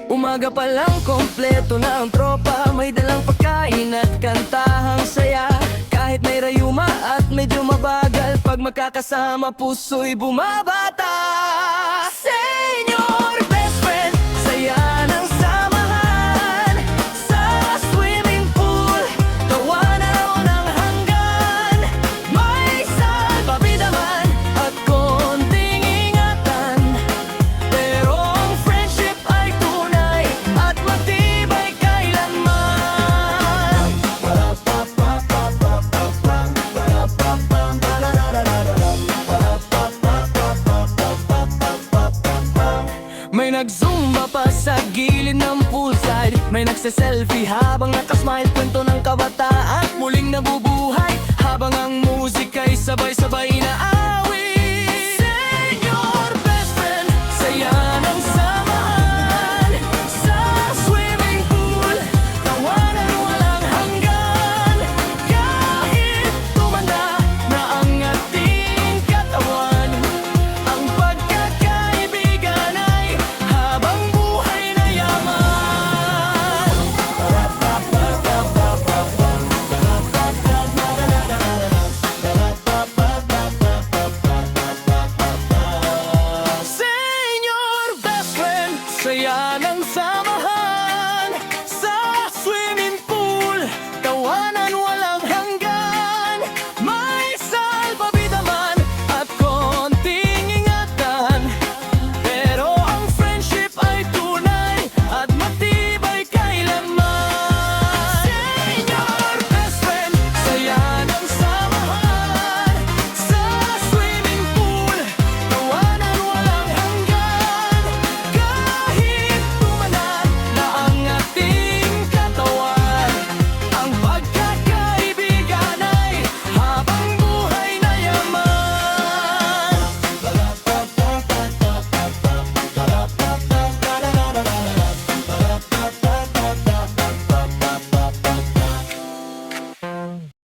Umaga pa lang kompleto na ang tropa, may dalang pagkain at kantahang saya. Kahit may rayuma at medyo mabagal, pag magkakasama puso'y bumabata. Senyor best friend, saya ng samahan sa swimming pool, tawanaw ng hanggan. May salbabidaman at konting ingatan, pero ang friendship ay tunay at matibay kailanman. May nagzumba pa sa gilid ng poolside, may nagse-selfie habang nakasmile, kwento ng kabataan.